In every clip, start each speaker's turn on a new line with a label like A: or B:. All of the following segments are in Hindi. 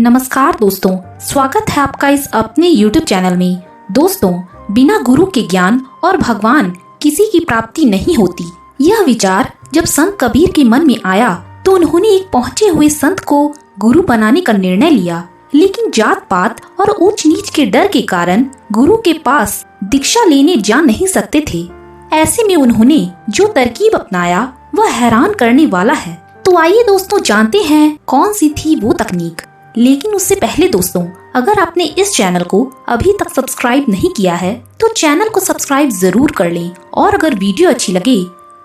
A: नमस्कार दोस्तों, स्वागत है आपका इस अपने YouTube चैनल में। दोस्तों, बिना गुरु के ज्ञान और भगवान किसी की प्राप्ति नहीं होती। यह विचार जब संत कबीर के मन में आया तो उन्होंने एक पहुँचे हुए संत को गुरु बनाने का निर्णय लिया, लेकिन जात पात और ऊंच नीच के डर के कारण गुरु के पास दीक्षा लेने जा नहीं सकते थे। ऐसे में उन्होंने जो तरकीब अपनाया वह हैरान करने वाला है। तो आइए दोस्तों जानते हैं कौन सी थी वो तकनीक। लेकिन उससे पहले दोस्तों, अगर आपने इस चैनल को अभी तक सब्सक्राइब नहीं किया है तो चैनल को सब्सक्राइब जरूर कर लें, और अगर वीडियो अच्छी लगे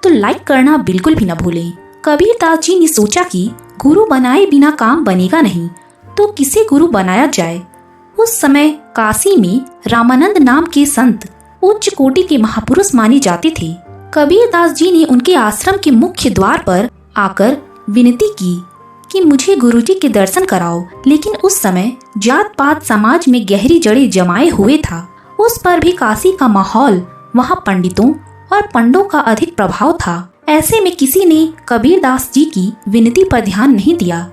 A: तो लाइक करना बिल्कुल भी न भूलें। कबीरदास जी ने सोचा कि गुरु बनाए बिना काम बनेगा नहीं, तो किसे गुरु बनाया जाए। उस समय काशी में रामानंद नाम के संत उच्च कोटि के महापुरुष माने जाते थे। कबीरदास जी ने उनके आश्रम के मुख्य द्वार पर आकर विनती की कि मुझे गुरुजी के दर्शन कराओ, लेकिन उस समय जात पात समाज में गहरी जड़ें जमाए हुए था। उस पर भी काशी का माहौल, वहाँ पंडितों और पंडों का अधिक प्रभाव था। ऐसे में किसी ने कबीरदास जी की विनती पर ध्यान नहीं दिया।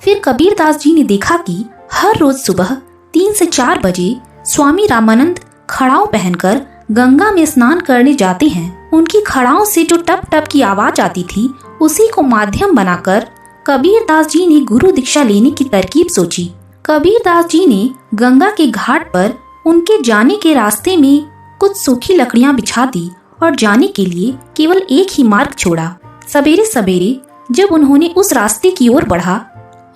A: फिर कबीरदास जी ने देखा कि हर रोज सुबह 3 से 4 बजे स्वामी रामानंद खड़ाऊ पहनकर गंगा में स्नान करने जाते हैं। उनकी खड़ाओं से जो टप टप की आवाज आती थी, उसी को माध्यम बनाकर कबीरदास जी ने गुरु दीक्षा लेने की तरकीब सोची। कबीरदास जी ने गंगा के घाट पर उनके जाने के रास्ते में कुछ सूखी लकड़ियां बिछा दी और जाने के लिए केवल एक ही मार्ग छोड़ा। सवेरे सवेरे जब उन्होंने उस रास्ते की ओर बढ़ा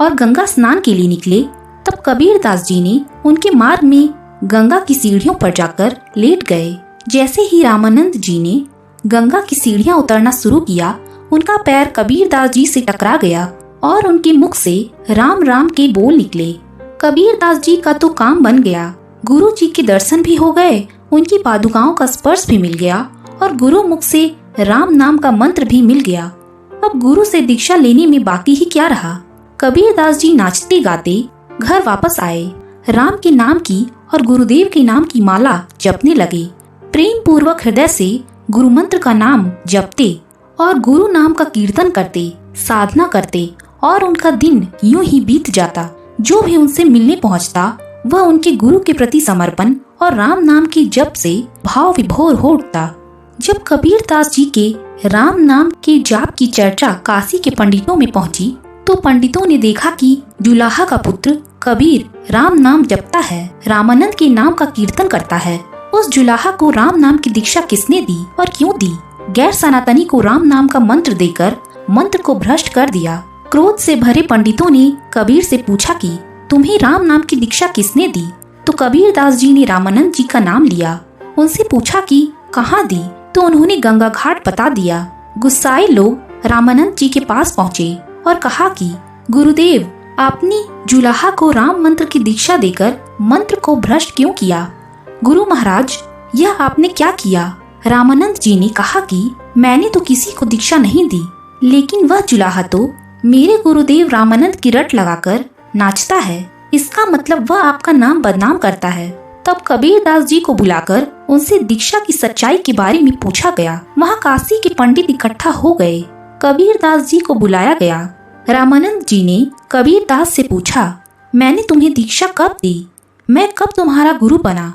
A: और गंगा स्नान के लिए निकले, तब कबीरदास जी ने उनके मार्ग में गंगा की सीढ़ियों पर जाकर लेट गए। जैसे ही रामानंद जी ने गंगा की सीढ़ियां उतरना शुरू किया, उनका पैर कबीरदास जी से टकरा गया और उनके मुख से राम राम के बोल निकले। कबीरदास जी का तो काम बन गया। गुरु जी के दर्शन भी हो गए, उनकी पादुकाओं का स्पर्श भी मिल गया और गुरु मुख से राम नाम का मंत्र भी मिल गया। अब गुरु से दीक्षा लेने में बाकी ही क्या रहा। कबीरदास जी नाचते गाते घर वापस आए, राम के नाम की और गुरुदेव के नाम की माला जपने लगे। प्रेम पूर्वक हृदय से गुरु मंत्र का नाम जपते और गुरु नाम का कीर्तन करते, साधना करते, और उनका दिन यूं ही बीत जाता। जो भी उनसे मिलने पहुंचता वह उनके गुरु के प्रति समर्पण और राम नाम के जप से भाव विभोर हो उठता। जब कबीरदास जी के राम नाम के जाप की चर्चा काशी के पंडितों में पहुंची, तो पंडितों ने देखा कि जुलाहा का पुत्र कबीर राम नाम जपता है, रामानंद के नाम का कीर्तन करता है। उस जुलाहा को राम नाम की दीक्षा किसने दी और क्यों दी। गैर सनातनी को राम नाम का मंत्र देकर मंत्र को भ्रष्ट कर दिया। क्रोध से भरे पंडितों ने कबीर से पूछा कि तुम्हें राम नाम की दीक्षा किसने दी। तो कबीरदास जी ने रामानंद जी का नाम लिया। उनसे पूछा कि कहाँ दी, तो उन्होंने गंगा घाट बता दिया। गुस्साए लोग रामानंद जी के पास पहुँचे और कहा कि गुरुदेव, आपने जुलाहा को राम मंत्र की दीक्षा देकर मंत्र को भ्रष्ट क्यों किया। गुरु महाराज, यह आपने क्या किया। रामानंद जी ने कहा कि मैंने तो किसी को दीक्षा नहीं दी, लेकिन वह जुलाहा तो मेरे गुरुदेव रामानंद की रट लगाकर नाचता है। इसका मतलब वह आपका नाम बदनाम करता है। तब कबीरदास जी को बुलाकर उनसे दीक्षा की सच्चाई के बारे में पूछा गया। वहाँ काशी के पंडित इकट्ठा हो गए। कबीरदास जी को बुलाया गया। रामानंद जी ने कबीरदास से पूछा, मैंने तुम्हें दीक्षा कब दी, मैं कब तुम्हारा गुरु बना।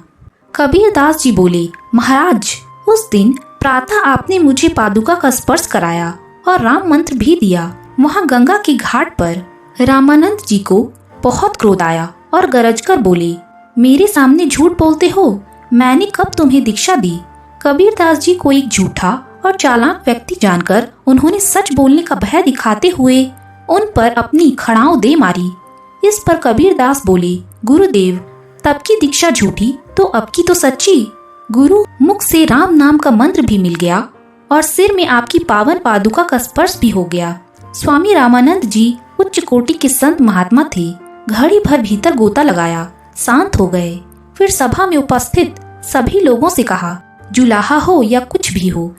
A: कबीरदास जी बोले, महाराज, उस दिन प्रातः आपने मुझे पादुका का स्पर्श कराया और राम मंत्र भी दिया। वहाँ गंगा के घाट पर रामानंद जी को बहुत क्रोध आया और गरजकर बोले, मेरे सामने झूठ बोलते हो, मैंने कब तुम्हें दीक्षा दी। कबीरदास जी को एक झूठा और चालाक व्यक्ति जानकर उन्होंने सच बोलने का भय दिखाते हुए उन पर अपनी खड़ाऊ दे मारी। इस पर कबीरदास बोले, गुरुदेव, तब की दीक्षा झूठी तो अब की तो सच्ची। गुरु मुख से राम नाम का मंत्र भी मिल गया और सिर में आपकी पावन पादुका का स्पर्श भी हो गया। स्वामी रामानंद जी उच्च कोटि के संत महात्मा थे। घड़ी भर भीतर गोता लगाया, शांत हो गए। फिर सभा में उपस्थित सभी लोगों से कहा, जुलाहा हो या कुछ भी हो,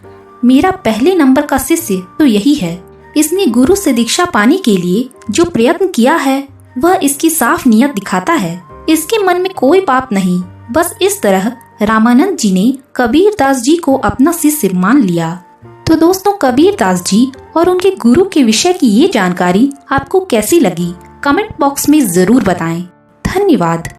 A: मेरा पहले नंबर का शिष्य तो यही है। इसने गुरु से दीक्षा पाने के लिए जो प्रयत्न किया है वह इसकी साफ नियत दिखाता है। इसके मन में कोई पाप नहीं। बस इस तरह रामानंद जी ने कबीरदास जी को अपना शिष्य मान लिया। तो दोस्तों, कबीरदास जी और उनके गुरु के विषय की ये जानकारी आपको कैसी लगी, कमेंट बॉक्स में जरूर बताएं। धन्यवाद।